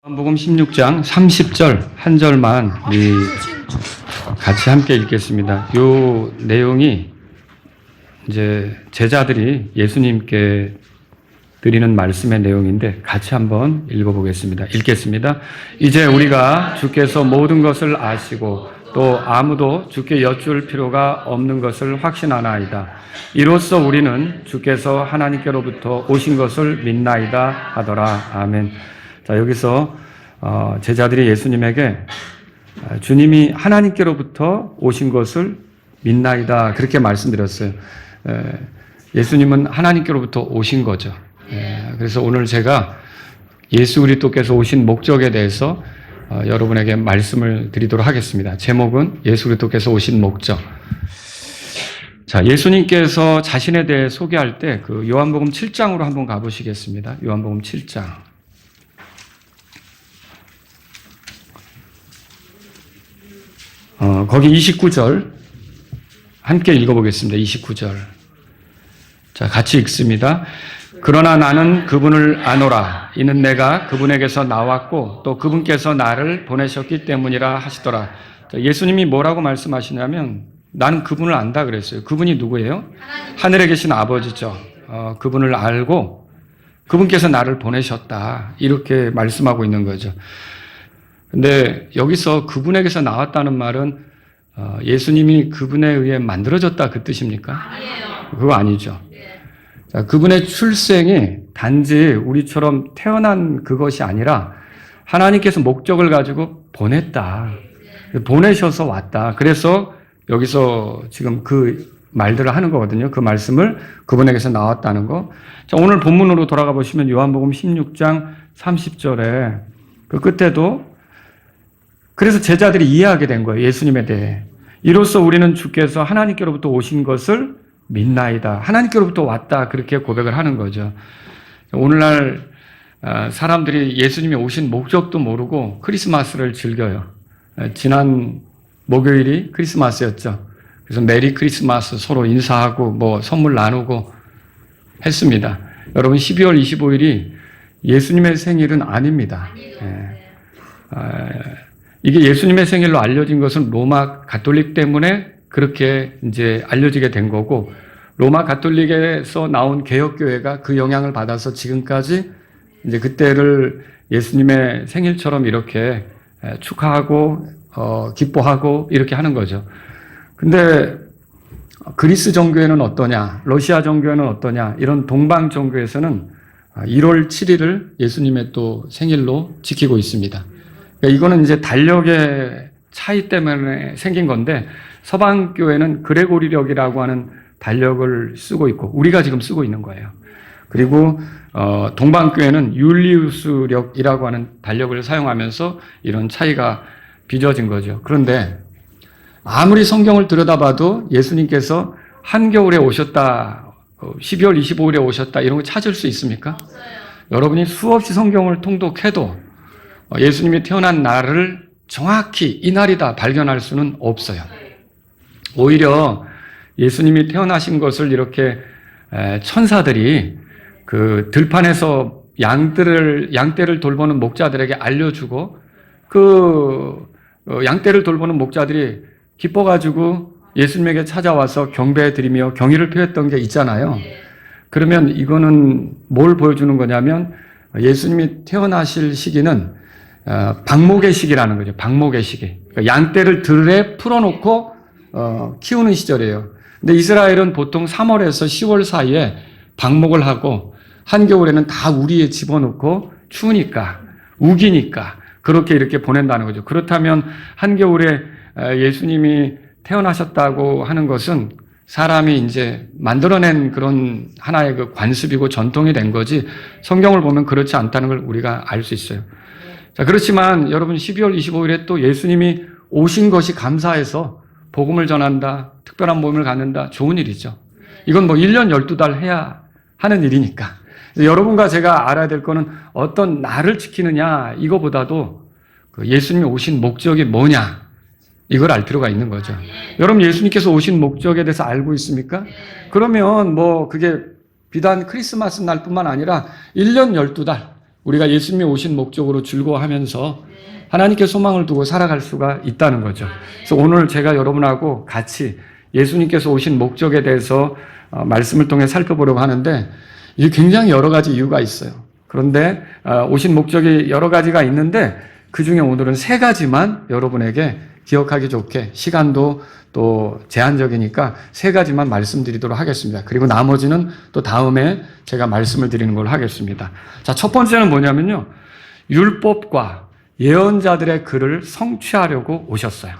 요한복음 16장 30절 한 절만 같이 함께 읽겠습니다. 요 내용이 이제 제자들이 예수님께 드리는 말씀의 내용인데 같이 한번 읽어보겠습니다. 읽겠습니다. 이제 우리가 주께서 모든 것을 아시고 또 아무도 주께 여쭐 필요가 없는 것을 확신하나이다. 이로써 우리는 주께서 하나님께로부터 오신 것을 믿나이다 하더라. 아멘. 자, 여기서 제자들이 예수님에게 주님이 하나님께로부터 오신 것을 믿나이다 그렇게 말씀드렸어요. 예수님은 하나님께로부터 오신 거죠. 그래서 오늘 제가 예수 그리스도께서 오신 목적에 대해서 여러분에게 말씀을 드리도록 하겠습니다. 제목은 예수 그리스도께서 오신 목적. 자, 예수님께서 자신에 대해 소개할 때 그 요한복음 7장으로 한번 가보시겠습니다. 요한복음 7장. 거기 29절 함께 읽어보겠습니다. 29절. 자, 같이 읽습니다. 그러나 나는 그분을 아노라. 이는 내가 그분에게서 나왔고 또 그분께서 나를 보내셨기 때문이라 하시더라. 자, 예수님이 뭐라고 말씀하시냐면 나는 그분을 안다 그랬어요. 그분이 누구예요? 하늘에 계신 아버지죠. 그분을 알고 그분께서 나를 보내셨다. 이렇게 말씀하고 있는 거죠. 근데 여기서 그분에게서 나왔다는 말은 예수님이 그분에 의해 만들어졌다 그 뜻입니까? 아니에요. 그거 아니죠. 자, 그분의 출생이 단지 우리처럼 태어난 그것이 아니라 하나님께서 목적을 가지고 보냈다. 보내셔서 왔다. 그래서 여기서 지금 그 말들을 하는 거거든요. 그 말씀을 그분에게서 나왔다는 거. 자, 오늘 본문으로 돌아가 보시면 요한복음 16장 30절에 그 끝에도 그래서 제자들이 이해하게 된 거예요. 예수님에 대해. 이로써 우리는 주께서 하나님께로부터 오신 것을 믿나이다. 하나님께로부터 왔다. 그렇게 고백을 하는 거죠. 오늘날 사람들이 예수님이 오신 목적도 모르고 크리스마스를 즐겨요. 지난 목요일이 크리스마스였죠. 그래서 메리 크리스마스 서로 인사하고 뭐 선물 나누고 했습니다. 여러분 12월 25일이 예수님의 생일은 아닙니다. 이게 예수님의 생일로 알려진 것은 로마 가톨릭 때문에 그렇게 이제 알려지게 된 거고, 로마 가톨릭에서 나온 개혁교회가 그 영향을 받아서 지금까지 이제 그때를 예수님의 생일처럼 이렇게 축하하고, 기뻐하고 이렇게 하는 거죠. 근데 그리스 종교에는 어떠냐, 러시아 종교에는 어떠냐, 이런 동방 종교에서는 1월 7일을 예수님의 또 생일로 지키고 있습니다. 이거는 이제 달력의 차이 때문에 생긴 건데 서방 교회는 그레고리력이라고 하는 달력을 쓰고 있고 우리가 지금 쓰고 있는 거예요. 그리고 동방 교회는 율리우스력이라고 하는 달력을 사용하면서 이런 차이가 빚어진 거죠. 그런데 아무리 성경을 들여다봐도 예수님께서 한겨울에 오셨다, 12월 25일에 오셨다 이런 거 찾을 수 있습니까? 여러분이 수없이 성경을 통독해도 예수님이 태어난 날을 정확히 이 날이다 발견할 수는 없어요. 오히려 예수님이 태어나신 것을 이렇게 천사들이 그 들판에서 양떼를 돌보는 목자들에게 알려주고 그 양떼를 돌보는 목자들이 기뻐가지고 예수님에게 찾아와서 경배드리며 경의를 표했던 게 있잖아요. 그러면 이거는 뭘 보여주는 거냐면 예수님이 태어나실 시기는 방목의 시기라는 거죠. 방목의 시기. 그러니까 양떼를 들에 풀어놓고 키우는 시절이에요. 근데 이스라엘은 보통 3월에서 10월 사이에 방목을 하고 한겨울에는 다 우리에 집어넣고 추우니까 우기니까 그렇게 이렇게 보낸다는 거죠. 그렇다면 한겨울에 예수님이 태어나셨다고 하는 것은 사람이 이제 만들어낸 그런 하나의 그 관습이고 전통이 된 거지 성경을 보면 그렇지 않다는 걸 우리가 알 수 있어요. 자, 그렇지만 여러분 12월 25일에 또 예수님이 오신 것이 감사해서 복음을 전한다, 특별한 모임을 갖는다, 좋은 일이죠. 이건 뭐 1년 12달 해야 하는 일이니까. 여러분과 제가 알아야 될 거는 어떤 날을 지키느냐 이거보다도 그 예수님이 오신 목적이 뭐냐 이걸 알 필요가 있는 거죠. 여러분 예수님께서 오신 목적에 대해서 알고 있습니까? 그러면 뭐 그게 비단 크리스마스 날뿐만 아니라 1년 12달 우리가 예수님이 오신 목적으로 즐거워하면서 하나님께 소망을 두고 살아갈 수가 있다는 거죠. 그래서 오늘 제가 여러분하고 같이 예수님께서 오신 목적에 대해서 말씀을 통해 살펴보려고 하는데 이게 굉장히 여러 가지 이유가 있어요. 그런데 오신 목적이 여러 가지가 있는데 그중에 오늘은 세 가지만 여러분에게 기억하기 좋게, 시간도 또 제한적이니까 세 가지만 말씀드리도록 하겠습니다. 그리고 나머지는 또 다음에 제가 말씀을 드리는 걸로 하겠습니다. 자, 첫 번째는 뭐냐면요. 율법과 예언자들의 글을 성취하려고 오셨어요.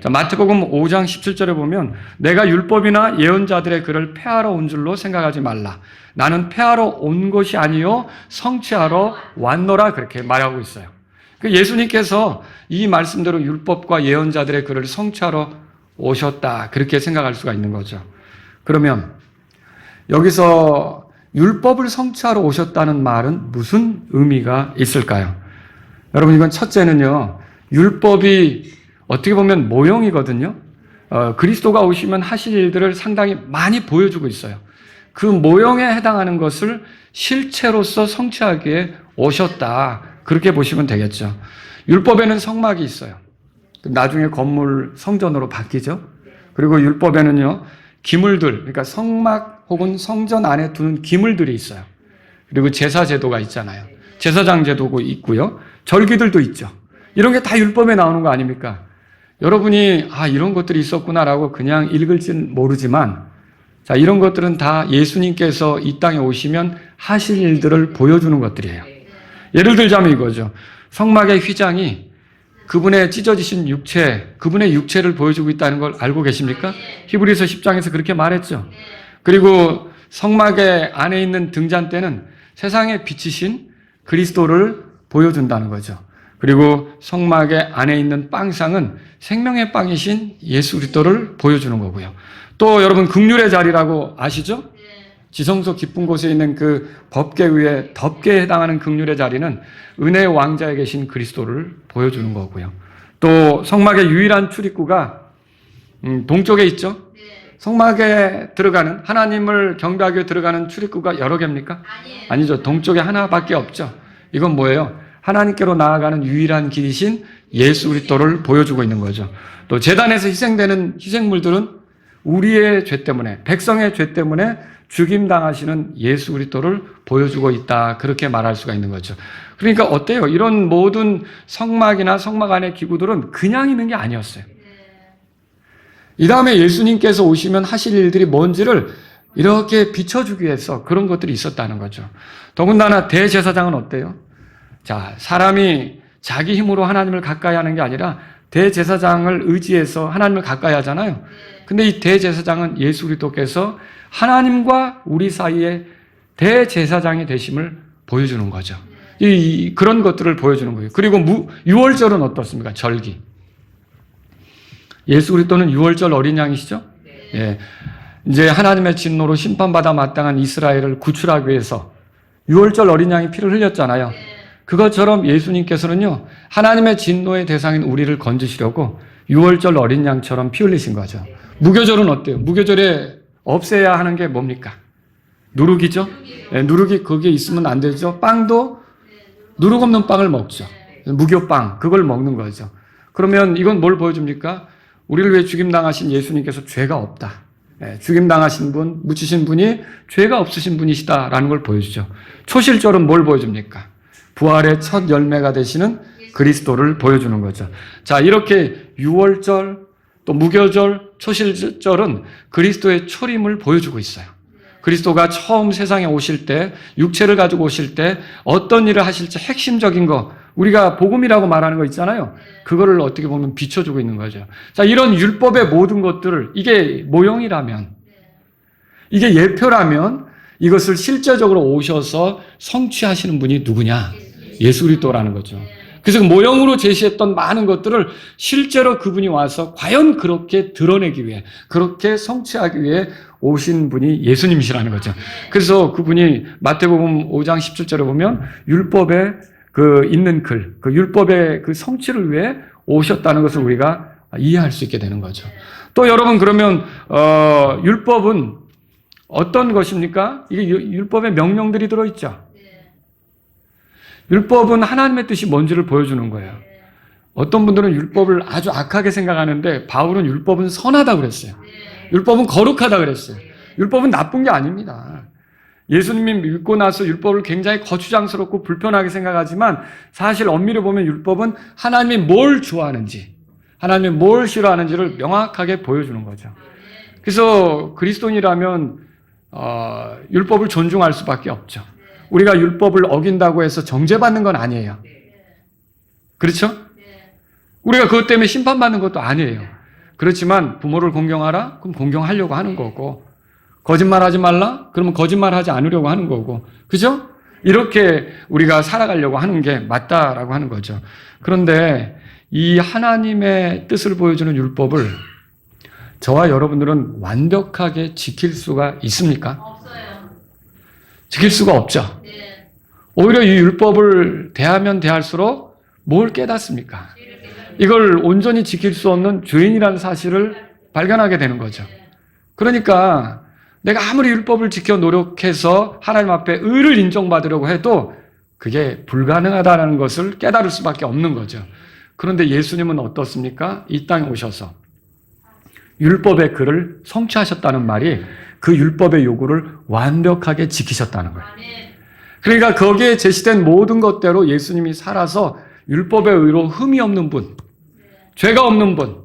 자, 마태복음 5장 17절에 보면 내가 율법이나 예언자들의 글을 폐하러 온 줄로 생각하지 말라. 나는 폐하러 온 것이 아니요 성취하러 왔노라, 그렇게 말하고 있어요. 예수님께서 이 말씀대로 율법과 예언자들의 글을 성취하러 오셨다, 그렇게 생각할 수가 있는 거죠. 그러면 여기서 율법을 성취하러 오셨다는 말은 무슨 의미가 있을까요? 여러분, 이건 첫째는요, 율법이 어떻게 보면 모형이거든요. 그리스도가 오시면 하실 일들을 상당히 많이 보여주고 있어요. 그 모형에 해당하는 것을 실체로서 성취하기에 오셨다, 그렇게 보시면 되겠죠. 율법에는 성막이 있어요. 나중에 건물 성전으로 바뀌죠. 그리고 율법에는요, 기물들, 그러니까 성막 혹은 성전 안에 두는 기물들이 있어요. 그리고 제사 제도가 있잖아요. 제사장 제도가 있고요. 절기들도 있죠. 이런 게 다 율법에 나오는 거 아닙니까? 여러분이 이런 것들이 있었구나라고 그냥 읽을지는 모르지만, 자, 이런 것들은 다 예수님께서 이 땅에 오시면 하실 일들을 보여주는 것들이에요. 예를 들자면 이거죠. 성막의 휘장이 그분의 찢어지신 육체, 그분의 육체를 보여주고 있다는 걸 알고 계십니까? 히브리서 10장에서 그렇게 말했죠. 그리고 성막의 안에 있는 등잔대는 세상에 비치신 그리스도를 보여준다는 거죠. 그리고 성막의 안에 있는 빵상은 생명의 빵이신 예수 그리스도를 보여주는 거고요. 또 여러분, 긍휼의 자리라고 아시죠? 지성소 깊은 곳에 있는 그 법궤 위에 덮개에 해당하는 긍휼의 자리는 은혜의 왕자에 계신 그리스도를 보여주는 거고요. 또 성막의 유일한 출입구가 동쪽에 있죠. 성막에 들어가는, 하나님을 경배하기 위해 들어가는 출입구가 여러 개입니까? 아니죠. 동쪽에 하나밖에 없죠. 이건 뭐예요? 하나님께로 나아가는 유일한 길이신 예수 그리스도를 보여주고 있는 거죠. 또 제단에서 희생되는 희생물들은 우리의 죄 때문에, 백성의 죄 때문에 죽임당하시는 예수 그리스도를 보여주고 있다, 그렇게 말할 수가 있는 거죠. 그러니까 어때요? 이런 모든 성막이나 성막 안의 기구들은 그냥 있는 게 아니었어요. 이 다음에 예수님께서 오시면 하실 일들이 뭔지를 이렇게 비춰주기 위해서 그런 것들이 있었다는 거죠. 더군다나 대제사장은 어때요? 자, 사람이 자기 힘으로 하나님을 가까이 하는 게 아니라 대제사장을 의지해서 하나님을 가까이 하잖아요. 근데 이 대제사장은 예수 그리스도께서 하나님과 우리 사이에 대제사장이 되심을 보여주는 거죠. 그런 것들을 보여주는 거예요. 그리고 유월절은 어떻습니까? 절기. 예수 그리스도는 유월절 어린 양이시죠? 예. 이제 하나님의 진노로 심판받아 마땅한 이스라엘을 구출하기 위해서 유월절 어린 양이 피를 흘렸잖아요. 그것처럼 예수님께서는요, 하나님의 진노의 대상인 우리를 건지시려고 유월절 어린 양처럼 피 흘리신 거죠. 무교절은 어때요? 무교절에 없애야 하는 게 뭡니까? 누룩이죠? 네, 누룩이 거기에 있으면 안 되죠. 빵도 누룩 없는 빵을 먹죠. 무교빵, 그걸 먹는 거죠. 그러면 이건 뭘 보여줍니까? 우리를 위해 죽임당하신 예수님께서 죄가 없다. 네, 죽임당하신 분, 묻히신 분이 죄가 없으신 분이시다라는 걸 보여주죠. 초실절은 뭘 보여줍니까? 부활의 첫 열매가 되시는 그리스도를 보여주는 거죠. 자, 이렇게 유월절, 또 무교절, 초실절은 그리스도의 초림을 보여주고 있어요. 그리스도가 처음 세상에 오실 때, 육체를 가지고 오실 때 어떤 일을 하실지 핵심적인 거, 우리가 복음이라고 말하는 거 있잖아요. 그거를 어떻게 보면 비춰주고 있는 거죠. 자, 이런 율법의 모든 것들을, 이게 모형이라면, 이게 예표라면 이것을 실제적으로 오셔서 성취하시는 분이 누구냐? 예수 그리스도라는 거죠. 그래서 모형으로 제시했던 많은 것들을 실제로 그분이 와서 과연 그렇게 드러내기 위해, 그렇게 성취하기 위해 오신 분이 예수님이시라는 거죠. 그래서 그분이 마태복음 5장 17절에 보면 율법에 그 있는 글, 그 율법의 그 성취를 위해 오셨다는 것을 우리가 이해할 수 있게 되는 거죠. 또 여러분, 그러면 율법은 어떤 것입니까? 이게 율법의 명령들이 들어있죠. 율법은 하나님의 뜻이 뭔지를 보여주는 거예요. 어떤 분들은 율법을 아주 악하게 생각하는데 바울은 율법은 선하다 그랬어요. 율법은 거룩하다 그랬어요. 율법은 나쁜 게 아닙니다. 예수님이 믿고 나서 율법을 굉장히 거추장스럽고 불편하게 생각하지만 사실 엄밀히 보면 율법은 하나님이 뭘 좋아하는지, 하나님이 뭘 싫어하는지를 명확하게 보여주는 거죠. 그래서 그리스도인이라면 율법을 존중할 수밖에 없죠. 우리가 율법을 어긴다고 해서 정죄받는 건 아니에요. 그렇죠? 우리가 그것 때문에 심판받는 것도 아니에요. 그렇지만 부모를 공경하라? 그럼 공경하려고 하는 거고, 거짓말하지 말라? 그러면 거짓말하지 않으려고 하는 거고, 그죠? 이렇게 우리가 살아가려고 하는 게 맞다라고 하는 거죠. 그런데 이 하나님의 뜻을 보여주는 율법을 저와 여러분들은 완벽하게 지킬 수가 있습니까? 없어요. 지킬 수가 없죠. 네. 오히려 이 율법을 대하면 대할수록 뭘 깨닫습니까? 이걸 온전히 지킬 수 없는 죄인이라는 사실을 발견하게 되는 거죠. 그러니까 내가 아무리 율법을 지켜 노력해서 하나님 앞에 의를 인정받으려고 해도 그게 불가능하다는 것을 깨달을 수밖에 없는 거죠. 그런데 예수님은 어떻습니까? 이 땅에 오셔서 율법의 글을 성취하셨다는 말이 그 율법의 요구를 완벽하게 지키셨다는 거예요. 그러니까 거기에 제시된 모든 것대로 예수님이 살아서 율법의 의로 흠이 없는 분, 죄가 없는 분,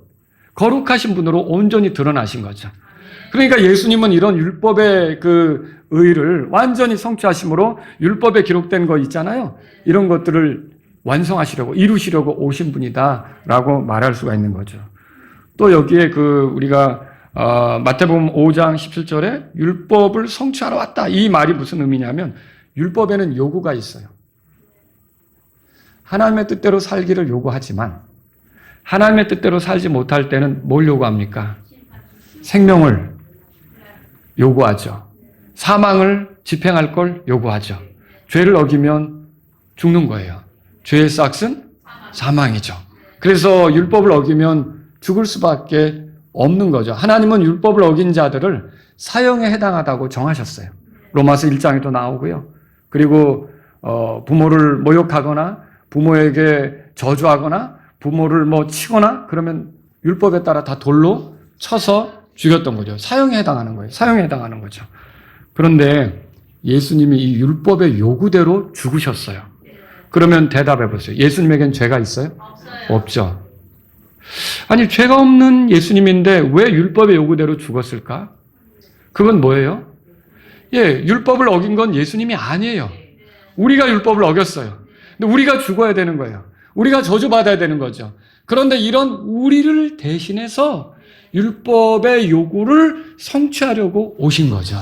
거룩하신 분으로 온전히 드러나신 거죠. 그러니까 예수님은 이런 율법의 그 의를 완전히 성취하심으로 율법에 기록된 거 있잖아요. 이런 것들을 완성하시려고, 이루시려고 오신 분이다라고 말할 수가 있는 거죠. 또 여기에 우리가 마태복음 5장 17절에 율법을 성취하러 왔다. 이 말이 무슨 의미냐면 율법에는 요구가 있어요. 하나님의 뜻대로 살기를 요구하지만 하나님의 뜻대로 살지 못할 때는 뭘 요구합니까? 생명을 요구하죠. 사망을 집행할 걸 요구하죠. 죄를 어기면 죽는 거예요. 죄의 싹은 사망이죠. 그래서 율법을 어기면 죽을 수밖에 없는 거죠. 하나님은 율법을 어긴 자들을 사형에 해당하다고 정하셨어요. 로마서 1장에도 나오고요. 그리고 부모를 모욕하거나 부모에게 저주하거나 부모를 치거나 그러면 율법에 따라 다 돌로 쳐서 죽였던 거죠. 사형에 해당하는 거예요. 사형에 해당하는 거죠. 그런데 예수님이 이 율법의 요구대로 죽으셨어요. 그러면 대답해 보세요. 예수님에겐 죄가 있어요? 없어요. 없죠. 아니, 죄가 없는 예수님인데 왜 율법의 요구대로 죽었을까? 그건 뭐예요? 율법을 어긴 건 예수님이 아니에요. 우리가 율법을 어겼어요. 근데 우리가 죽어야 되는 거예요. 우리가 저주받아야 되는 거죠. 그런데 이런 우리를 대신해서 율법의 요구를 성취하려고 오신 거죠.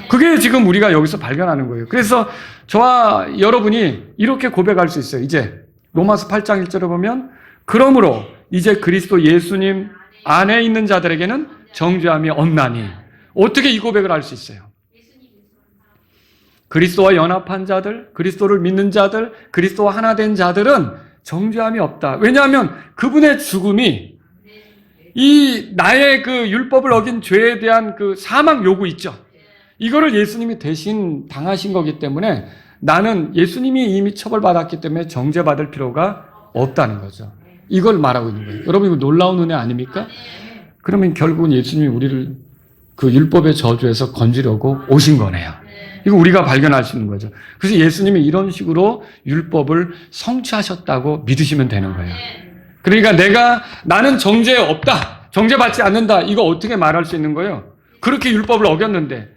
그게 지금 우리가 여기서 발견하는 거예요. 그래서 저와 여러분이 이렇게 고백할 수 있어요. 이제 로마서 8장 1절에 보면 그러므로 이제 그리스도 예수님 안에 있는 자들에게는 정죄함이 없나니. 어떻게 이 고백을 할 수 있어요? 그리스도와 연합한 자들, 그리스도를 믿는 자들, 그리스도와 하나 된 자들은 정죄함이 없다. 왜냐하면 그분의 죽음이 이 나의 그 율법을 어긴 죄에 대한 그 사망 요구 있죠. 이거를 예수님이 대신 당하신 거기 때문에 나는 예수님이 이미 처벌받았기 때문에 정죄받을 필요가 없다는 거죠. 이걸 말하고 있는 거예요. 여러분 이거 놀라운 은혜 아닙니까? 그러면 결국은 예수님이 우리를 그 율법의 저주에서 건지려고 오신 거네요. 이거 우리가 발견할 수 있는 거죠. 그래서 예수님이 이런 식으로 율법을 성취하셨다고 믿으시면 되는 거예요. 그러니까 나는 정죄 없다, 정죄받지 않는다, 이거 어떻게 말할 수 있는 거예요? 그렇게 율법을 어겼는데.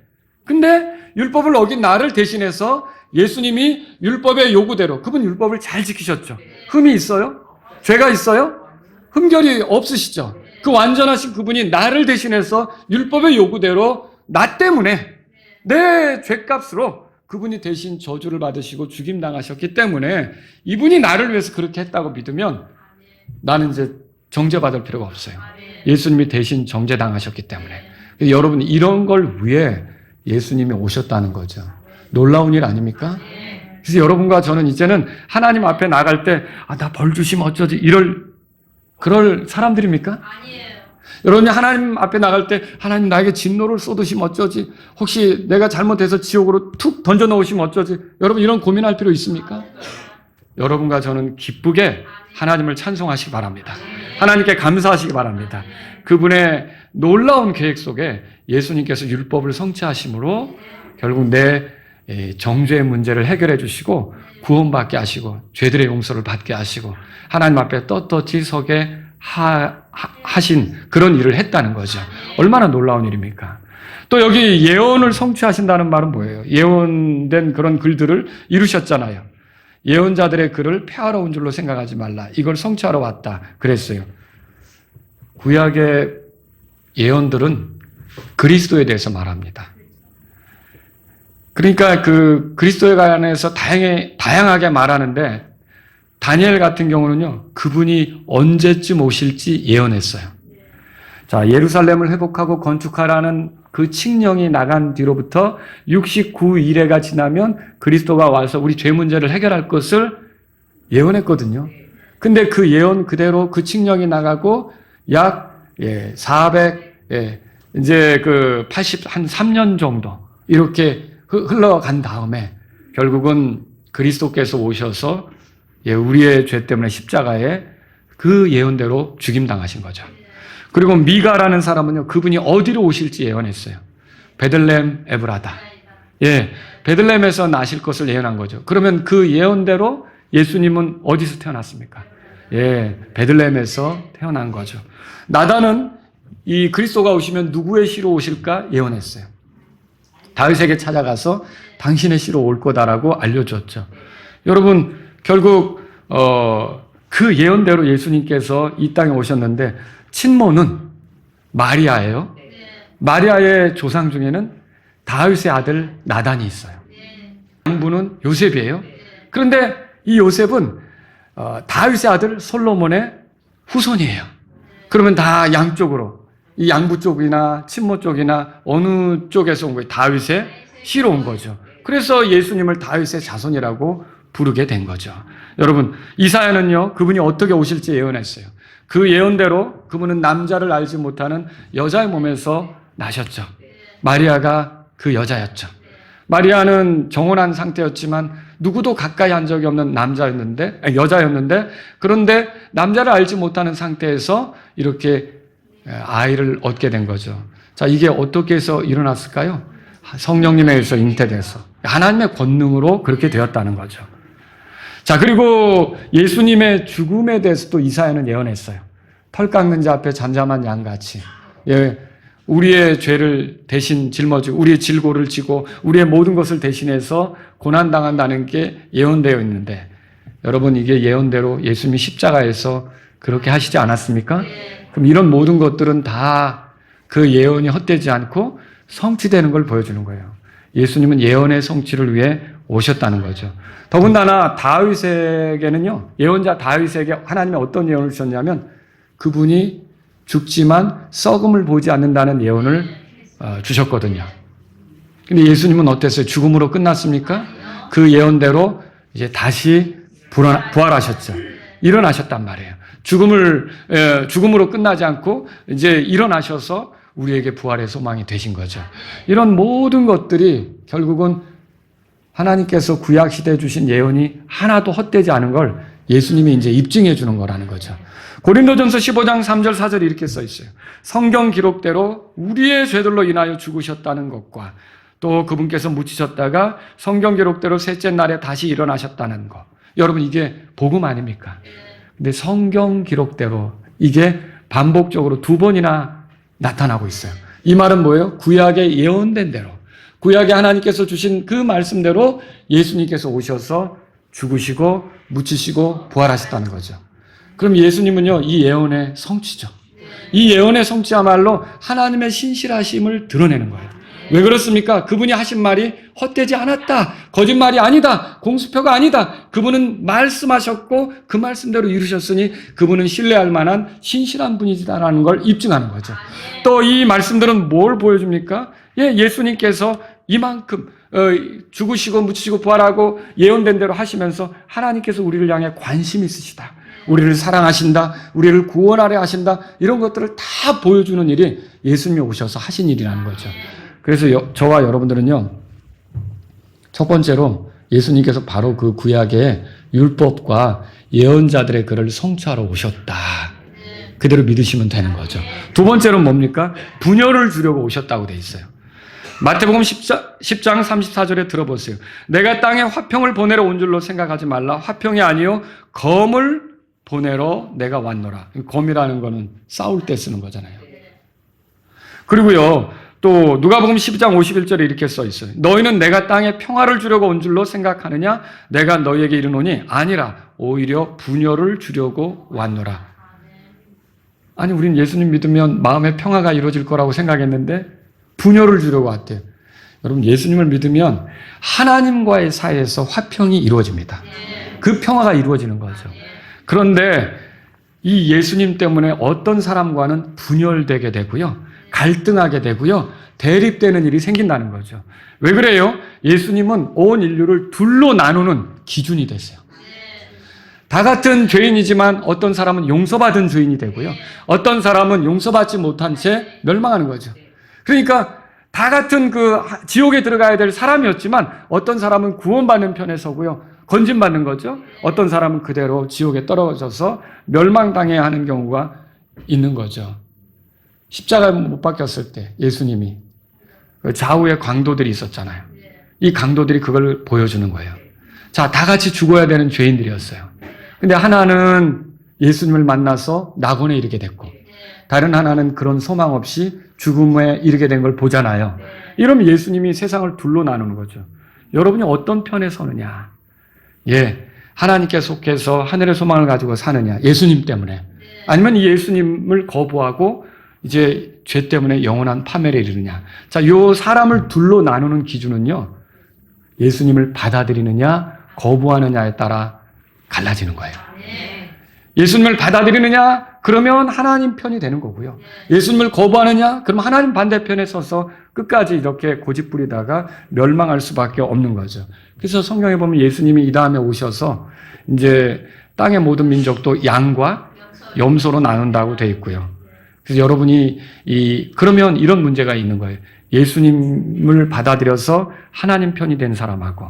근데 율법을 어긴 나를 대신해서 예수님이 율법의 요구대로, 그분 율법을 잘 지키셨죠. 흠이 있어요? 죄가 있어요? 흠결이 없으시죠. 그 완전하신 그분이 나를 대신해서 율법의 요구대로 나 때문에 내 죄값으로 그분이 대신 저주를 받으시고 죽임당하셨기 때문에 이분이 나를 위해서 그렇게 했다고 믿으면 나는 이제 정죄받을 필요가 없어요. 예수님이 대신 정죄당하셨기 때문에. 여러분 이런 걸 위해 예수님이 오셨다는 거죠. 놀라운 일 아닙니까? 그래서 여러분과 저는 이제는 하나님 앞에 나갈 때 나 벌 주시면 어쩌지 그럴 사람들입니까? 아니에요. 여러분이 하나님 앞에 나갈 때 하나님 나에게 진노를 쏟으시면 어쩌지? 혹시 내가 잘못해서 지옥으로 툭 던져 넣으시면 어쩌지? 여러분 이런 고민할 필요 있습니까? 여러분과 저는 기쁘게 하나님을 찬송하시기 바랍니다. 하나님께 감사하시기 바랍니다. 그분의 놀라운 계획 속에 예수님께서 율법을 성취하심으로 결국 내 정죄의 문제를 해결해 주시고 구원받게 하시고 죄들의 용서를 받게 하시고 하나님 앞에 떳떳이 서게 하신 그런 일을 했다는 거죠. 얼마나 놀라운 일입니까? 또 여기 예언을 성취하신다는 말은 뭐예요? 예언된 그런 글들을 이루셨잖아요. 예언자들의 글을 폐하러운 줄로 생각하지 말라. 이걸 성취하러 왔다 그랬어요. 구약의 예언들은 그리스도에 대해서 말합니다. 그러니까 그 그리스도에 관해서 다양하게 말하는데 다니엘 같은 경우는요, 그분이 언제쯤 오실지 예언했어요. 자, 예루살렘을 회복하고 건축하라는 그 칙령이 나간 뒤로부터 69일회가 지나면 그리스도가 와서 우리 죄 문제를 해결할 것을 예언했거든요. 근데 그 예언 그대로 그 칙령이 나가고 약 400, 이제 그 83년 정도 이렇게 흘러간 다음에 결국은 그리스도께서 오셔서 우리의 죄 때문에 십자가에 그 예언대로 죽임당하신 거죠. 그리고 미가라는 사람은요, 그분이 어디로 오실지 예언했어요. 베들레헴 에브라다. 베들레헴에서 나실 것을 예언한 거죠. 그러면 그 예언대로 예수님은 어디서 태어났습니까? 베들레헴에서 태어난 거죠. 나단은 이 그리스도가 오시면 누구의 시로 오실까 예언했어요. 다윗에게 찾아가서 당신의 시로 올 거다라고 알려줬죠. 여러분, 결국 그 예언대로 예수님께서 이 땅에 오셨는데 친모는 마리아예요. 마리아의 조상 중에는 다윗의 아들 나단이 있어요. 양부는 요셉이에요. 그런데 이 요셉은 다윗의 아들 솔로몬의 후손이에요. 그러면 다 양쪽으로 이 양부 쪽이나 친모 쪽이나 어느 쪽에서 온 거예요? 다윗의 씨로 온 거죠. 그래서 예수님을 다윗의 자손이라고 부르게 된 거죠. 여러분, 이사야는요, 그분이 어떻게 오실지 예언했어요. 그 예언대로 그분은 남자를 알지 못하는 여자의 몸에서 나셨죠. 마리아가 그 여자였죠. 마리아는 정혼한 상태였지만 누구도 가까이 한 적이 없는 여자였는데 그런데 남자를 알지 못하는 상태에서 이렇게 아이를 얻게 된 거죠. 자, 이게 어떻게 해서 일어났을까요? 성령님에 의해서 잉태돼서 하나님의 권능으로 그렇게 되었다는 거죠. 자, 그리고 예수님의 죽음에 대해서도 이사야는 예언했어요. 털 깎는 자 앞에 잠잠한 양같이 우리의 죄를 대신 짊어지고 우리의 질고를 지고 우리의 모든 것을 대신해서 고난당한다는 게 예언되어 있는데 여러분, 이게 예언대로 예수님이 십자가에서 그렇게 하시지 않았습니까? 그럼 이런 모든 것들은 다 그 예언이 헛되지 않고 성취되는 걸 보여주는 거예요. 예수님은 예언의 성취를 위해 오셨다는 거죠. 더군다나 다윗에게는요, 예언자 다윗에게 하나님이 어떤 예언을 주셨냐면 그분이 죽지만 썩음을 보지 않는다는 예언을 주셨거든요. 근데 예수님은 어땠어요? 죽음으로 끝났습니까? 그 예언대로 이제 다시 부활하셨죠. 일어나셨단 말이에요. 죽음으로 끝나지 않고 이제 일어나셔서 우리에게 부활의 소망이 되신 거죠. 이런 모든 것들이 결국은 하나님께서 구약 시대에 주신 예언이 하나도 헛되지 않은 걸 예수님이 이제 입증해 주는 거라는 거죠. 고린도전서 15장 3절 4절이 이렇게 써 있어요. 성경 기록대로 우리의 죄들로 인하여 죽으셨다는 것과 또 그분께서 묻히셨다가 성경 기록대로 셋째 날에 다시 일어나셨다는 것. 여러분, 이게 복음 아닙니까? 근데 성경 기록대로 이게 반복적으로 2번이나 나타나고 있어요. 이 말은 뭐예요? 구약에 예언된 대로, 구약에 하나님께서 주신 그 말씀대로 예수님께서 오셔서 죽으시고 묻히시고 부활하셨다는 거죠. 그럼 예수님은요, 이 예언의 성취죠. 이 예언의 성취야말로 하나님의 신실하심을 드러내는 거예요. 왜 그렇습니까? 그분이 하신 말이 헛되지 않았다. 거짓말이 아니다. 공수표가 아니다. 그분은 말씀하셨고 그 말씀대로 이루셨으니 그분은 신뢰할 만한 신실한 분이다라는 걸 입증하는 거죠. 또 이 말씀들은 뭘 보여줍니까? 예수님께서 이만큼 죽으시고 묻히시고 부활하고 예언된 대로 하시면서 하나님께서 우리를 향해 관심이 있으시다. 우리를 사랑하신다. 우리를 구원하려 하신다. 이런 것들을 다 보여주는 일이 예수님이 오셔서 하신 일이라는 거죠. 그래서 저와 여러분들은요, 첫 번째로 예수님께서 바로 그 구약에 율법과 예언자들의 글을 성취하러 오셨다. 그대로 믿으시면 되는 거죠. 두 번째는 뭡니까? 분열을 주려고 오셨다고 돼 있어요. 마태복음 10장 34절에 들어보세요. 내가 땅에 화평을 보내러 온 줄로 생각하지 말라. 화평이 아니요 검을 보내러 내가 왔노라. 검이라는 거는 싸울 때 쓰는 거잖아요. 그리고요, 또 누가복음 12장 51절에 이렇게 써 있어요. 너희는 내가 땅에 평화를 주려고 온 줄로 생각하느냐? 내가 너희에게 이르노니 아니라 오히려 분열을 주려고 왔노라. 아니, 우린 예수님 믿으면 마음의 평화가 이루어질 거라고 생각했는데 분열을 주려고 왔대요. 여러분, 예수님을 믿으면 하나님과의 사이에서 화평이 이루어집니다. 그 평화가 이루어지는 거죠. 그런데 이 예수님 때문에 어떤 사람과는 분열되게 되고요, 갈등하게 되고요, 대립되는 일이 생긴다는 거죠. 왜 그래요? 예수님은 온 인류를 둘로 나누는 기준이 됐어요. 다 같은 죄인이지만 어떤 사람은 용서받은 죄인이 되고요, 어떤 사람은 용서받지 못한 채 멸망하는 거죠. 그러니까 다 같은 그 지옥에 들어가야 될 사람이었지만 어떤 사람은 구원받는 편에 서고요, 건진받는 거죠. 어떤 사람은 그대로 지옥에 떨어져서 멸망당해야 하는 경우가 있는 거죠. 십자가에 못 박혔을 때 예수님이 좌우에 강도들이 있었잖아요. 이 강도들이 그걸 보여주는 거예요. 자, 다 같이 죽어야 되는 죄인들이었어요. 근데 하나는 예수님을 만나서 낙원에 이르게 됐고, 다른 하나는 그런 소망 없이 죽음에 이르게 된 걸 보잖아요. 이러면 예수님이 세상을 둘로 나누는 거죠. 여러분이 어떤 편에 서느냐? 예, 하나님께 속해서 하늘의 소망을 가지고 사느냐? 예수님 때문에. 아니면 이 예수님을 거부하고 이제 죄 때문에 영원한 파멸에 이르느냐? 자, 요 사람을 둘로 나누는 기준은요, 예수님을 받아들이느냐, 거부하느냐에 따라 갈라지는 거예요. 예수님을 받아들이느냐? 그러면 하나님 편이 되는 거고요. 예수님을 거부하느냐? 그럼 하나님 반대편에 서서 끝까지 이렇게 고집부리다가 멸망할 수밖에 없는 거죠. 그래서 성경에 보면 예수님이 이 다음에 오셔서 이제 땅의 모든 민족도 양과 염소로 나눈다고 돼 있고요. 그래서 여러분이 그러면 이런 문제가 있는 거예요. 예수님을 받아들여서 하나님 편이 된 사람하고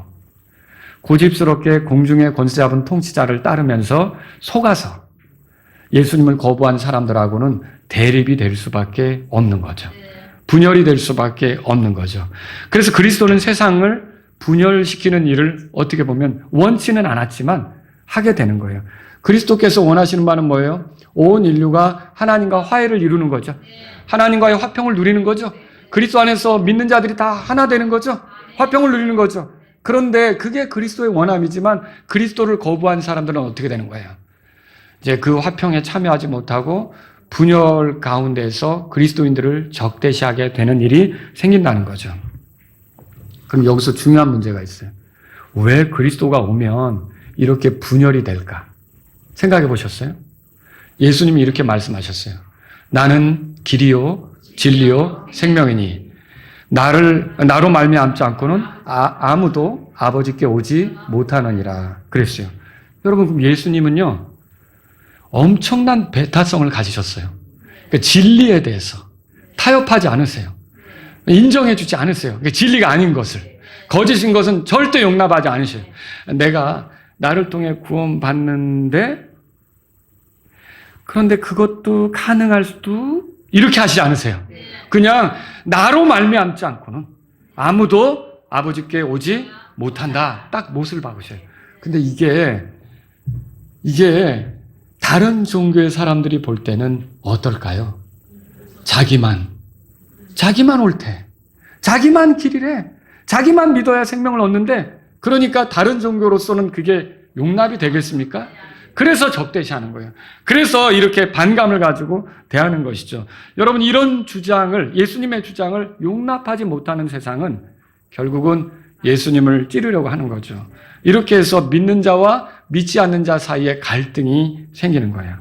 고집스럽게 공중의 권세 잡은 통치자를 따르면서 속아서 예수님을 거부한 사람들하고는 대립이 될 수밖에 없는 거죠. 분열이 될 수밖에 없는 거죠. 그래서 그리스도는 세상을 분열시키는 일을 어떻게 보면 원치는 않았지만 하게 되는 거예요. 그리스도께서 원하시는 바는 뭐예요? 온 인류가 하나님과 화해를 이루는 거죠. 하나님과의 화평을 누리는 거죠. 그리스도 안에서 믿는 자들이 다 하나 되는 거죠. 화평을 누리는 거죠. 그런데 그게 그리스도의 원함이지만 그리스도를 거부한 사람들은 어떻게 되는 거예요? 이제 그 화평에 참여하지 못하고 분열 가운데서 그리스도인들을 적대시하게 되는 일이 생긴다는 거죠. 그럼 여기서 중요한 문제가 있어요. 왜 그리스도가 오면 이렇게 분열이 될까? 생각해 보셨어요? 예수님이 이렇게 말씀하셨어요. 나는 길이요 진리요 생명이니 나로 말미암지 않고는 아무도 아버지께 오지 못하느니라 그랬어요. 여러분, 그럼 예수님은요 엄청난 배타성을 가지셨어요. 그러니까 진리에 대해서 타협하지 않으세요. 인정해주지 않으세요. 그러니까 진리가 아닌 것을, 거짓인 것은 절대 용납하지 않으셔요. 내가 나를 통해 구원받는데 그런데 그것도 가능할 수도 이렇게 하시지 않으세요. 그냥 나로 말미암지 않고는 아무도 아버지께 오지 못한다. 딱 못을 박으셔요. 근데 이게 다른 종교의 사람들이 볼 때는 어떨까요? 자기만 옳대. 자기만 길이래. 자기만 믿어야 생명을 얻는데 그러니까 다른 종교로서는 그게 용납이 되겠습니까? 그래서 적대시하는 거예요. 그래서 이렇게 반감을 가지고 대하는 것이죠. 여러분, 이런 주장을, 예수님의 주장을 용납하지 못하는 세상은 결국은 예수님을 찌르려고 하는 거죠. 이렇게 해서 믿는 자와 믿지 않는 자 사이에 갈등이 생기는 거예요.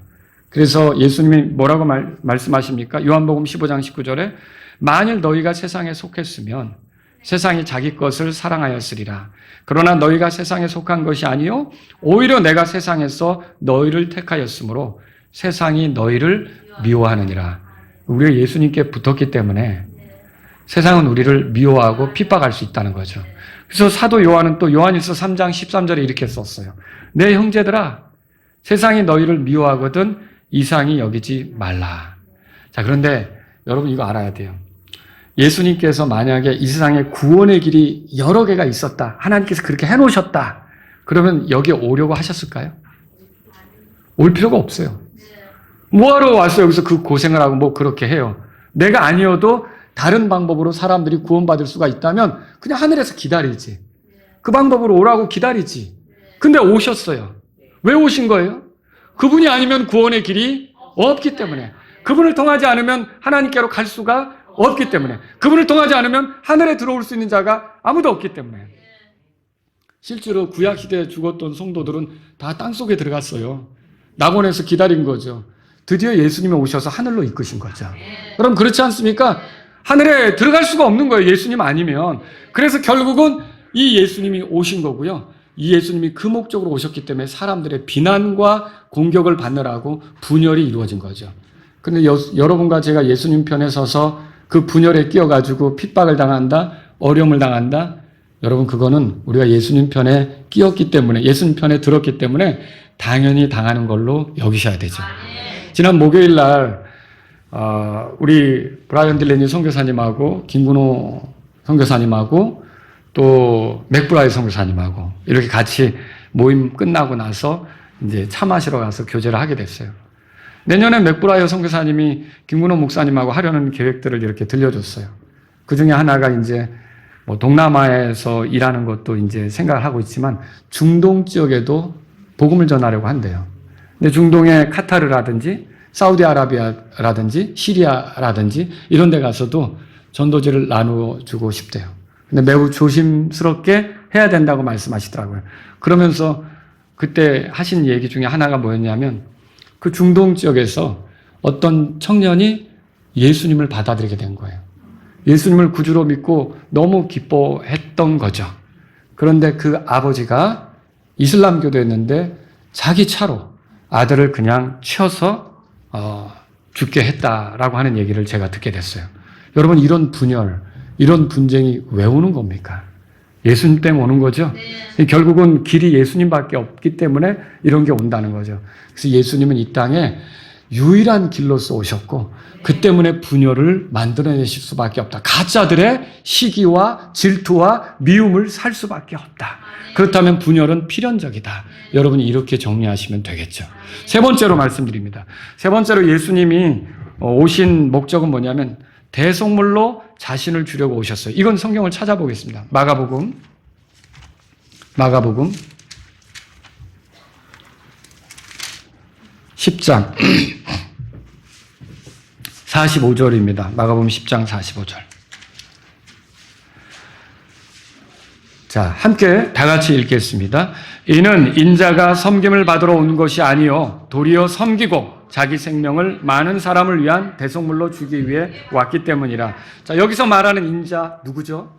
그래서 예수님이 뭐라고 말씀하십니까? 요한복음 15장 19절에 만일 너희가 세상에 속했으면 세상이 자기 것을 사랑하였으리라. 그러나 너희가 세상에 속한 것이 아니요 오히려 내가 세상에서 너희를 택하였으므로 세상이 너희를 미워하느니라. 우리가 예수님께 붙었기 때문에 세상은 우리를 미워하고 핍박할 수 있다는 거죠. 그래서 사도 요한은 또 요한일서 3장 13절에 이렇게 썼어요. 내 형제들아, 세상이 너희를 미워하거든 이상히 여기지 말라. 자, 그런데 여러분 이거 알아야 돼요. 예수님께서 만약에 이 세상에 구원의 길이 여러 개가 있었다. 하나님께서 그렇게 해놓으셨다. 그러면 여기에 오려고 하셨을까요? 올 필요가 없어요. 뭐하러 왔어요? 여기서 그 고생을 하고 뭐 그렇게 해요. 내가 아니어도 다른 방법으로 사람들이 구원받을 수가 있다면 그냥 하늘에서 기다리지. 그 방법으로 오라고 기다리지. 근데 오셨어요. 왜 오신 거예요? 그분이 아니면 구원의 길이 없기 때문에. 그분을 통하지 않으면 하나님께로 갈 수가 없기 때문에. 그분을 통하지 않으면 하늘에 들어올 수 있는 자가 아무도 없기 때문에. 실제로 구약시대에 죽었던 성도들은 다 땅속에 들어갔어요. 낙원에서 기다린 거죠. 드디어 예수님이 오셔서 하늘로 이끄신 거죠. 그럼 그렇지 않습니까? 하늘에 들어갈 수가 없는 거예요. 예수님 아니면. 그래서 결국은 이 예수님이 오신 거고요. 이 예수님이 그 목적으로 오셨기 때문에 사람들의 비난과 공격을 받느라고 분열이 이루어진 거죠. 그런데 여러분과 제가 예수님 편에 서서 그 분열에 끼어가지고 핍박을 당한다, 어려움을 당한다. 여러분 그거는 우리가 예수님 편에 끼었기 때문에, 예수님 편에 들었기 때문에 당연히 당하는 걸로 여기셔야 되죠. 지난 목요일 날 우리 브라이언 딜레니 선교사님하고 김근호 선교사님하고 또 맥브라이 선교사님하고 이렇게 같이 모임 끝나고 나서 이제 차 마시러 가서 교제를 하게 됐어요. 내년에 맥브라이 선교사님이 김근호 목사님하고 하려는 계획들을 이렇게 들려줬어요. 그 중에 하나가 이제 뭐 동남아에서 일하는 것도 이제 생각을 하고 있지만 중동 지역에도 복음을 전하려고 한대요. 근데 중동의 카타르라든지 사우디아라비아라든지 시리아라든지 이런 데 가서도 전도지를 나누어주고 싶대요. 근데 매우 조심스럽게 해야 된다고 말씀하시더라고요. 그러면서 그때 하신 얘기 중에 하나가 뭐였냐면 그 중동 지역에서 어떤 청년이 예수님을 받아들이게 된 거예요. 예수님을 구주로 믿고 너무 기뻐했던 거죠. 그런데 그 아버지가 이슬람교도였는데 자기 차로 아들을 그냥 치어서 죽게 했다라고 하는 얘기를 제가 듣게 됐어요. 여러분 이런 분열, 이런 분쟁이 왜 오는 겁니까? 예수님 때문에 오는 거죠. 네. 결국은 길이 예수님밖에 없기 때문에 이런 게 온다는 거죠. 그래서 예수님은 이 땅에 유일한 길로서 오셨고 그 때문에 분열을 만들어내실 수밖에 없다. 가짜들의 시기와 질투와 미움을 살 수밖에 없다. 그렇다면 분열은 필연적이다. 여러분이 이렇게 정리하시면 되겠죠. 세 번째로 말씀드립니다. 세 번째로 예수님이 오신 목적은 뭐냐면 대속물로 자신을 주려고 오셨어요. 이건 성경을 찾아보겠습니다. 마가복음 10장 45절입니다. 마가복음 10장 45절. 자, 함께 다 같이 읽겠습니다. 이는 인자가 섬김을 받으러 온 것이 아니요 도리어 섬기고 자기 생명을 많은 사람을 위한 대속물로 주기 위해 왔기 때문이라. 자, 여기서 말하는 인자 누구죠?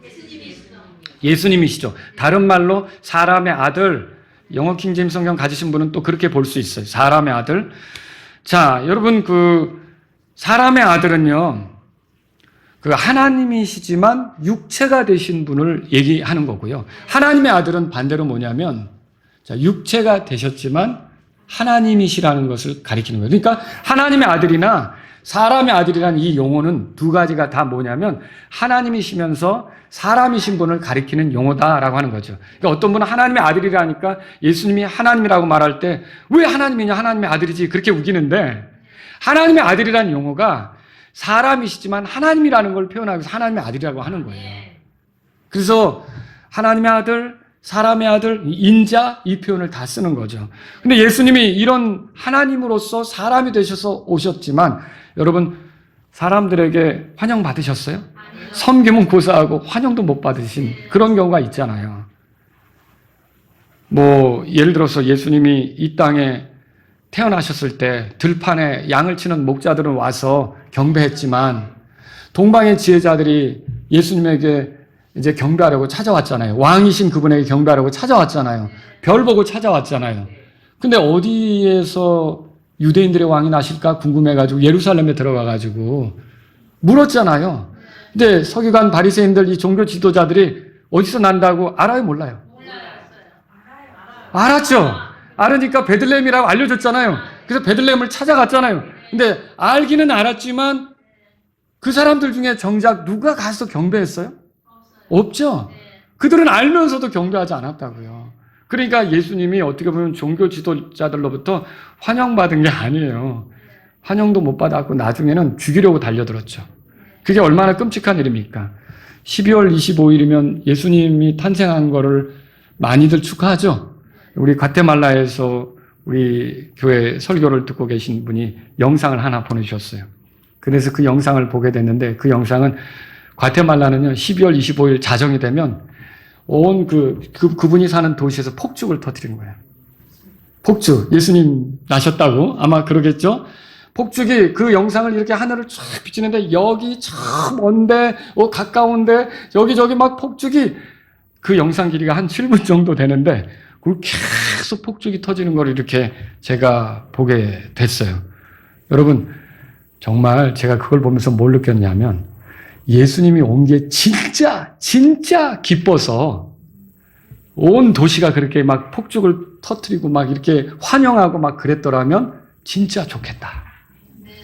예수님이시죠. 다른 말로 사람의 아들, 영어 킹제임스 성경 가지신 분은 또 그렇게 볼 수 있어요. 사람의 아들. 자, 여러분 그 사람의 아들은요, 그 하나님이시지만 육체가 되신 분을 얘기하는 거고요. 하나님의 아들은 반대로 뭐냐면, 자, 육체가 되셨지만 하나님이시라는 것을 가리키는 거예요. 그러니까 하나님의 아들이나 사람의 아들이라는 이 용어는 두 가지가 다 뭐냐면 하나님이시면서 사람이신 분을 가리키는 용어다라고 하는 거죠. 그러니까 어떤 분은 하나님의 아들이라니까 예수님이 하나님이라고 말할 때 왜 하나님이냐, 하나님의 아들이지 그렇게 우기는데, 하나님의 아들이라는 용어가 사람이시지만 하나님이라는 걸 표현하기 위해서 하나님의 아들이라고 하는 거예요. 그래서 하나님의 아들, 사람의 아들, 인자 이 표현을 다 쓰는 거죠. 근데 예수님이 이런 하나님으로서 사람이 되셔서 오셨지만 여러분 사람들에게 환영받으셨어요? 섬김은 고사하고 환영도 못 받으신 그런 경우가 있잖아요. 뭐 예를 들어서 예수님이 이 땅에 태어나셨을 때 들판에 양을 치는 목자들은 와서 경배했지만 동방의 지혜자들이 예수님에게 이제 경배하려고 찾아왔잖아요. 왕이신 그분에게 경배하려고 찾아왔잖아요. 별 보고 찾아왔잖아요. 근데 어디에서 유대인들의 왕이 나실까 궁금해가지고 예루살렘에 들어가가지고 물었잖아요. 근데 서기관 바리새인들 이 종교 지도자들이 어디서 난다고 알아요, 몰라요? 알았죠? 알으니까 베들레헴이라고 알려줬잖아요. 그래서 베들레헴을 찾아갔잖아요. 근데 알기는 알았지만 그 사람들 중에 정작 누가 가서 경배했어요? 없죠? 그들은 알면서도 경배하지 않았다고요. 그러니까 예수님이 어떻게 보면 종교 지도자들로부터 환영받은 게 아니에요. 환영도 못 받았고 나중에는 죽이려고 달려들었죠. 그게 얼마나 끔찍한 일입니까? 12월 25일이면 예수님이 탄생한 거를 많이들 축하하죠. 우리 과테말라에서 우리 교회 설교를 듣고 계신 분이 영상을 하나 보내주셨어요. 그래서 그 영상을 보게 됐는데 그 영상은 과테말라는요 12월 25일 자정이 되면 온 그분이 사는 도시에서 폭죽을 터뜨리는 거예요. 폭죽. 예수님 나셨다고 아마 그러겠죠? 폭죽이 그 영상을 이렇게 하늘을 쫙 비치는데 여기 저 먼데 가까운데 여기저기 막 폭죽이 그 영상 길이가 한 7분 정도 되는데 그 계속 폭죽이 터지는 걸 이렇게 제가 보게 됐어요. 여러분 정말 제가 그걸 보면서 뭘 느꼈냐면 예수님이 온 게 진짜 기뻐서 온 도시가 그렇게 막 폭죽을 터뜨리고 막 이렇게 환영하고 막 그랬더라면 진짜 좋겠다.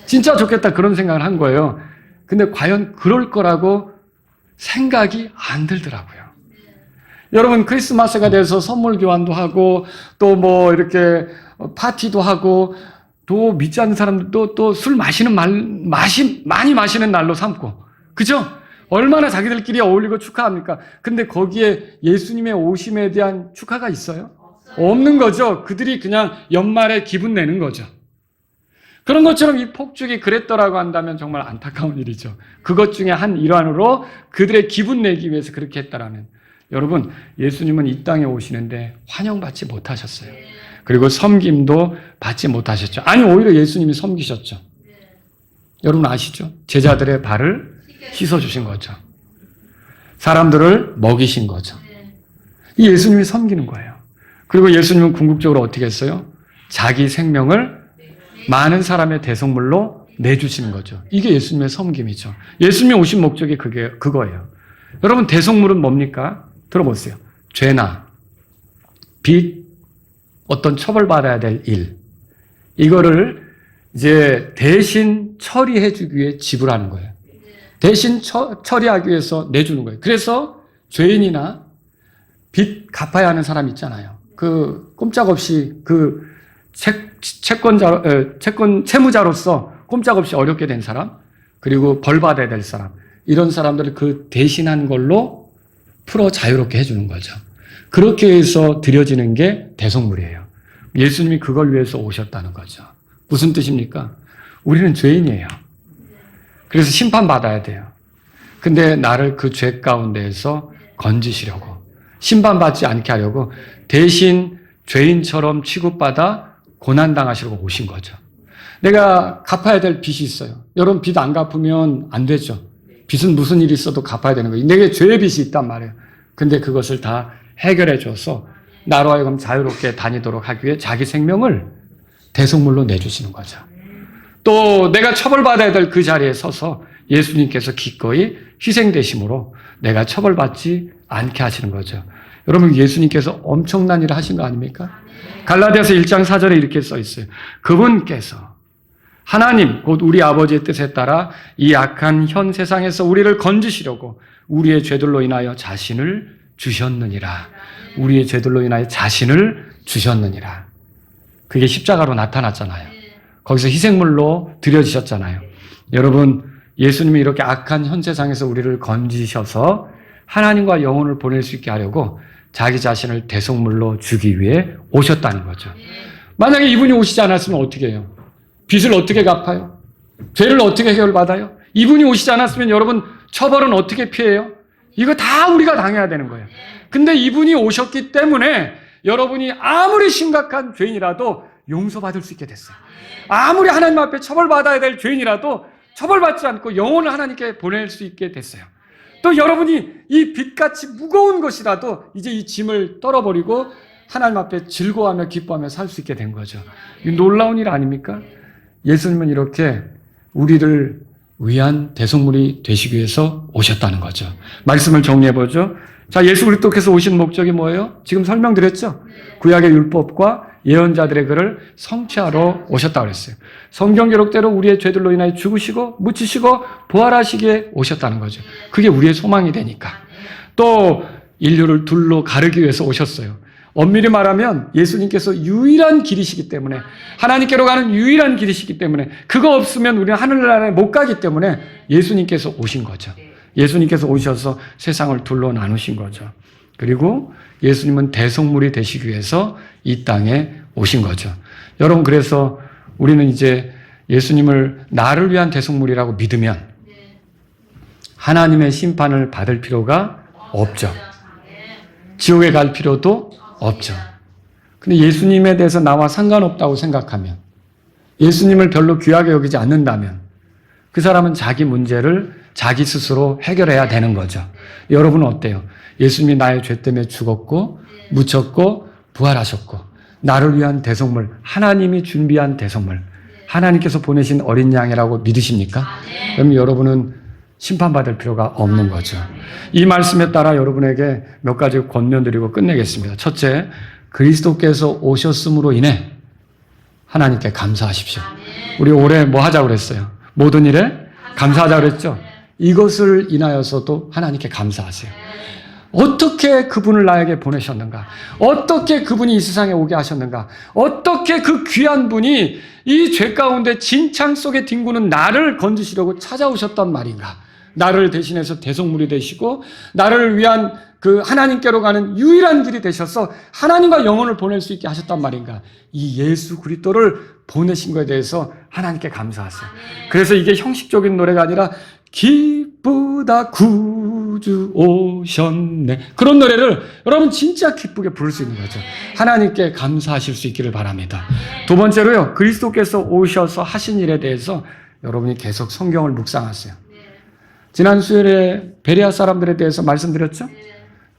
진짜 좋겠다 그런 생각을 한 거예요. 근데 과연 그럴 거라고 생각이 안 들더라고요. 여러분 크리스마스가 돼서 선물 교환도 하고 또 뭐 이렇게 파티도 하고 또 믿지 않는 사람들도 또 술 많이 마시는 날로 삼고 그죠? 얼마나 자기들끼리 어울리고 축하합니까? 근데 거기에 예수님의 오심에 대한 축하가 있어요? 없는 거죠. 그들이 그냥 연말에 기분 내는 거죠. 그런 것처럼 이 폭죽이 그랬더라고 한다면 정말 안타까운 일이죠. 그것 중에 한 일환으로 그들의 기분 내기 위해서 그렇게 했다라면 여러분 예수님은 이 땅에 오시는데 환영받지 못하셨어요. 그리고 섬김도 받지 못하셨죠. 아니 오히려 예수님이 섬기셨죠. 여러분 아시죠? 제자들의 발을 씻어주신 거죠. 사람들을 먹이신 거죠. 이 예수님이 섬기는 거예요. 그리고 예수님은 궁극적으로 어떻게 했어요? 자기 생명을 많은 사람의 대속물로 내주시는 거죠. 이게 예수님의 섬김이죠. 예수님이 오신 목적이 그거예요. 여러분 대속물은 뭡니까? 들어보세요. 죄나 빚, 어떤 처벌받아야 될 일, 이거를 이제 대신 처리해주기 위해 지불하는 거예요. 대신 처리하기 위해서 내주는 거예요. 그래서 죄인이나 빚 갚아야 하는 사람 있잖아요. 그 꼼짝없이 그 채무자로서 꼼짝없이 어렵게 된 사람, 그리고 벌받아야 될 사람, 이런 사람들을 그 대신한 걸로 풀어 자유롭게 해주는 거죠. 그렇게 해서 드려지는 게 대속물이에요. 예수님이 그걸 위해서 오셨다는 거죠. 무슨 뜻입니까? 우리는 죄인이에요. 그래서 심판받아야 돼요. 근데 나를 그 죄 가운데에서 건지시려고, 심판받지 않게 하려고 대신 죄인처럼 취급받아 고난당하시려고 오신 거죠. 내가 갚아야 될 빚이 있어요. 여러분 빚 안 갚으면 안 되죠. 빚은 무슨 일이 있어도 갚아야 되는 거예요. 내게 죄의 빚이 있단 말이에요. 근데 그것을 다 해결해 줘서 나로 하여금 자유롭게 다니도록 하기 위해 자기 생명을 대속물로 내주시는 거죠. 또 내가 처벌받아야 될 그 자리에 서서 예수님께서 기꺼이 희생되심으로 내가 처벌받지 않게 하시는 거죠. 여러분 예수님께서 엄청난 일을 하신 거 아닙니까? 갈라디아서 1장 4절에 이렇게 써 있어요. 그분께서 하나님 곧 우리 아버지의 뜻에 따라 이 악한 현 세상에서 우리를 건지시려고 우리의 죄들로 인하여 자신을 주셨느니라. 우리의 죄들로 인하여 자신을 주셨느니라. 그게 십자가로 나타났잖아요. 거기서 희생물로 드려지셨잖아요. 여러분 예수님이 이렇게 악한 현 세상에서 우리를 건지셔서 하나님과 영혼을 보낼 수 있게 하려고 자기 자신을 대속물로 주기 위해 오셨다는 거죠. 만약에 이분이 오시지 않았으면 어떻게 해요? 빚을 어떻게 갚아요? 죄를 어떻게 해결받아요? 이분이 오시지 않았으면 여러분 처벌은 어떻게 피해요? 이거 다 우리가 당해야 되는 거예요. 근데 이분이 오셨기 때문에 여러분이 아무리 심각한 죄인이라도 용서받을 수 있게 됐어요. 아무리 하나님 앞에 처벌받아야 될 죄인이라도 처벌받지 않고 영혼을 하나님께 보낼 수 있게 됐어요. 또 여러분이 이 빚같이 무거운 것이라도 이제 이 짐을 떨어버리고 하나님 앞에 즐거워하며 기뻐하며 살 수 있게 된 거죠. 이 놀라운 일 아닙니까? 예수님은 이렇게 우리를 위한 대속물이 되시기 위해서 오셨다는 거죠. 말씀을 정리해보죠. 자, 예수 그리스도께서 오신 목적이 뭐예요? 지금 설명드렸죠? 구약의 율법과 예언자들의 글을 성취하러 오셨다고 그랬어요. 성경 기록대로 우리의 죄들로 인하여 죽으시고 묻히시고 부활하시기에 오셨다는 거죠. 그게 우리의 소망이 되니까. 또 인류를 둘로 가르기 위해서 오셨어요. 엄밀히 말하면 예수님께서 유일한 길이시기 때문에, 하나님께로 가는 유일한 길이시기 때문에, 그거 없으면 우리는 하늘나라에 못 가기 때문에 예수님께서 오신 거죠. 예수님께서 오셔서 세상을 둘로 나누신 거죠. 그리고 예수님은 대속물이 되시기 위해서 이 땅에 오신 거죠. 여러분, 그래서 우리는 이제 예수님을 나를 위한 대속물이라고 믿으면 하나님의 심판을 받을 필요가 없죠. 지옥에 갈 필요도 없죠. 근데 예수님에 대해서 나와 상관없다고 생각하면, 예수님을 별로 귀하게 여기지 않는다면 그 사람은 자기 문제를 자기 스스로 해결해야 되는 거죠. 여러분은 어때요? 예수님이 나의 죄 때문에 죽었고 묻혔고 부활하셨고 나를 위한 대속물, 하나님이 준비한 대속물, 하나님께서 보내신 어린 양이라고 믿으십니까? 그럼 여러분은 심판받을 필요가 없는 거죠. 이 말씀에 따라 여러분에게 몇 가지 권면드리고 끝내겠습니다. 첫째, 그리스도께서 오셨음으로 인해 하나님께 감사하십시오. 우리 올해 뭐 하자고 그랬어요? 모든 일에 감사하자고 그랬죠? 이것을 인하여서도 하나님께 감사하세요. 어떻게 그분을 나에게 보내셨는가? 어떻게 그분이 이 세상에 오게 하셨는가? 어떻게 그 귀한 분이 이 죄 가운데 진창 속에 뒹구는 나를 건지시려고 찾아오셨단 말인가? 나를 대신해서 대속물이 되시고 나를 위한 그 하나님께로 가는 유일한 길이 되셔서 하나님과 영혼을 보낼 수 있게 하셨단 말인가? 이 예수 그리스도를 보내신 것에 대해서 하나님께 감사하세요. 그래서 이게 형식적인 노래가 아니라 기쁘다 구주 오셨네, 그런 노래를 여러분 진짜 기쁘게 부를 수 있는 거죠. 하나님께 감사하실 수 있기를 바랍니다. 두 번째로요, 그리스도께서 오셔서 하신 일에 대해서 여러분이 계속 성경을 묵상하세요. 지난 수요일에 베레아 사람들에 대해서 말씀드렸죠?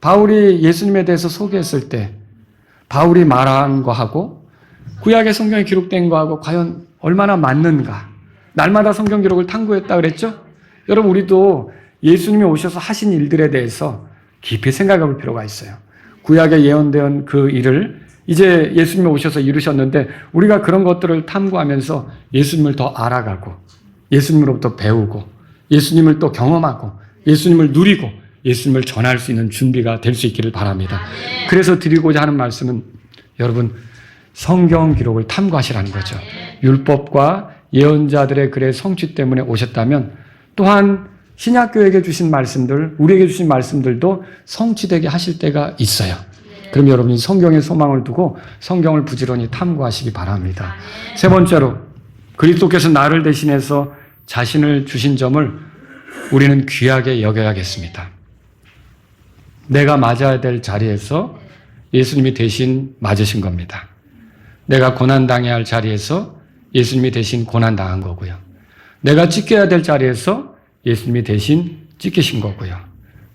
바울이 예수님에 대해서 소개했을 때 바울이 말한 거하고 구약의 성경에 기록된 거하고 과연 얼마나 맞는가? 날마다 성경 기록을 탐구했다 그랬죠? 여러분, 우리도 예수님이 오셔서 하신 일들에 대해서 깊이 생각해 볼 필요가 있어요. 구약에 예언된 그 일을 이제 예수님이 오셔서 이루셨는데 우리가 그런 것들을 탐구하면서 예수님을 더 알아가고 예수님으로부터 배우고 예수님을 또 경험하고 예수님을 누리고 예수님을 전할 수 있는 준비가 될 수 있기를 바랍니다. 그래서 드리고자 하는 말씀은 여러분, 성경 기록을 탐구하시라는 거죠. 율법과 예언자들의 글의 성취 때문에 오셨다면 또한 신약교회에게 주신 말씀들, 우리에게 주신 말씀들도 성취되게 하실 때가 있어요. 그럼 여러분이 성경에 소망을 두고 성경을 부지런히 탐구하시기 바랍니다. 세 번째로, 그리스도께서 나를 대신해서 자신을 주신 점을 우리는 귀하게 여겨야겠습니다. 내가 맞아야 될 자리에서 예수님이 대신 맞으신 겁니다. 내가 고난당해야 할 자리에서 예수님이 대신 고난당한 거고요. 내가 찢겨야 될 자리에서 예수님이 대신 찢기신 거고요.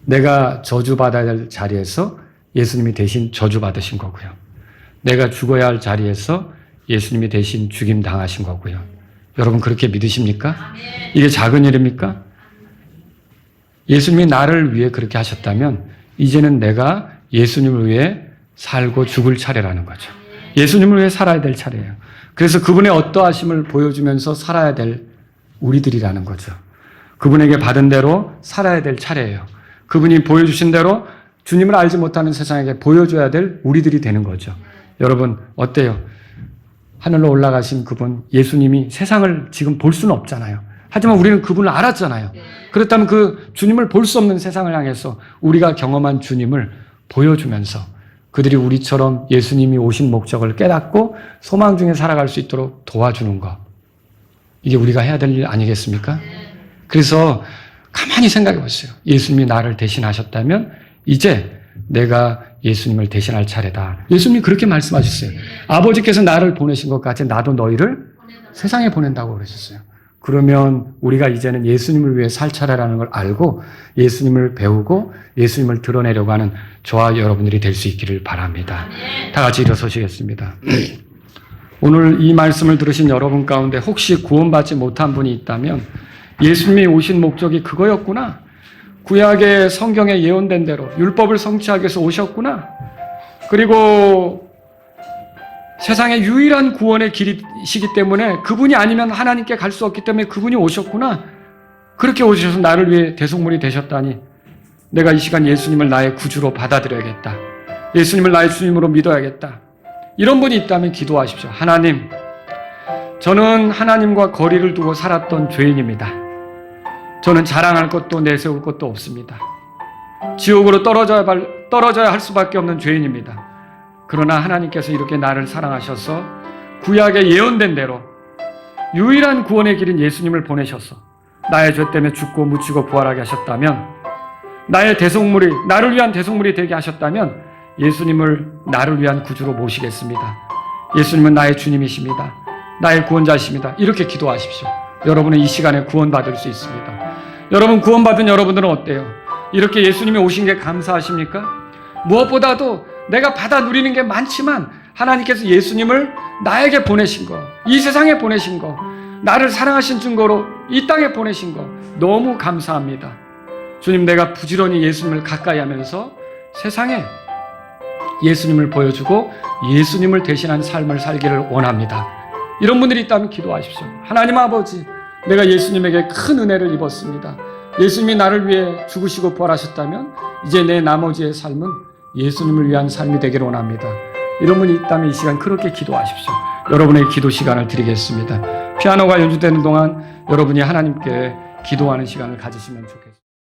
내가 저주받아야 될 자리에서 예수님이 대신 저주받으신 거고요. 내가 죽어야 할 자리에서 예수님이 대신 죽임 당하신 거고요. 여러분, 그렇게 믿으십니까? 이게 작은 일입니까? 예수님이 나를 위해 그렇게 하셨다면 이제는 내가 예수님을 위해 살고 죽을 차례라는 거죠. 예수님을 위해 살아야 될 차례예요. 그래서 그분의 어떠하심을 보여주면서 살아야 될 우리들이라는 거죠. 그분에게 받은 대로 살아야 될 차례예요. 그분이 보여주신 대로 주님을 알지 못하는 세상에게 보여줘야 될 우리들이 되는 거죠. 여러분, 어때요? 하늘로 올라가신 그분 예수님이 세상을 지금 볼 수는 없잖아요. 하지만 우리는 그분을 알았잖아요. 그렇다면 그 주님을 볼 수 없는 세상을 향해서 우리가 경험한 주님을 보여주면서 그들이 우리처럼 예수님이 오신 목적을 깨닫고 소망 중에 살아갈 수 있도록 도와주는 것, 이게 우리가 해야 될 일 아니겠습니까? 그래서 가만히 생각해 보세요. 예수님이 나를 대신하셨다면 이제 내가 예수님을 대신할 차례다. 예수님이 그렇게 말씀하셨어요. 아버지께서 나를 보내신 것 같이 나도 너희를 세상에 보낸다고 그러셨어요. 그러면 우리가 이제는 예수님을 위해 살 차례라는 걸 알고 예수님을 배우고 예수님을 드러내려고 하는 저와 여러분들이 될 수 있기를 바랍니다. 다 같이 일어서시겠습니다. 오늘 이 말씀을 들으신 여러분 가운데 혹시 구원받지 못한 분이 있다면 예수님이 오신 목적이 그거였구나, 구약의 성경에 예언된 대로 율법을 성취하기 위해서 오셨구나. 그리고 세상의 유일한 구원의 길이시기 때문에 그분이 아니면 하나님께 갈 수 없기 때문에 그분이 오셨구나. 그렇게 오셔서 나를 위해 대속물이 되셨다니 내가 이 시간 예수님을 나의 구주로 받아들여야겠다. 예수님을 나의 주님으로 믿어야겠다. 이런 분이 있다면 기도하십시오. 하나님, 저는 하나님과 거리를 두고 살았던 죄인입니다. 저는 자랑할 것도 내세울 것도 없습니다. 지옥으로 떨어져야 할 수밖에 없는 죄인입니다. 그러나 하나님께서 이렇게 나를 사랑하셔서 구약에 예언된 대로 유일한 구원의 길인 예수님을 보내셔서 나의 죄 때문에 죽고 묻히고 부활하게 하셨다면, 나의 대속물이, 나를 위한 대속물이 되게 하셨다면 예수님을 나를 위한 구주로 모시겠습니다. 예수님은 나의 주님이십니다. 나의 구원자이십니다. 이렇게 기도하십시오. 여러분은 이 시간에 구원받을 수 있습니다. 여러분, 구원받은 여러분들은 어때요? 이렇게 예수님이 오신 게 감사하십니까? 무엇보다도 내가 받아 누리는 게 많지만 하나님께서 예수님을 나에게 보내신 거, 이 세상에 보내신 거, 나를 사랑하신 증거로 이 땅에 보내신 거 너무 감사합니다. 주님, 내가 부지런히 예수님을 가까이 하면서 세상에 예수님을 보여주고 예수님을 대신한 삶을 살기를 원합니다. 이런 분들이 있다면 기도하십시오. 하나님 아버지, 내가 예수님에게 큰 은혜를 입었습니다. 예수님이 나를 위해 죽으시고 부활하셨다면 이제 내 나머지의 삶은 예수님을 위한 삶이 되기를 원합니다. 이런 분이 있다면 이 시간 그렇게 기도하십시오. 여러분의 기도 시간을 드리겠습니다. 피아노가 연주되는 동안 여러분이 하나님께 기도하는 시간을 가지시면 좋겠습니다.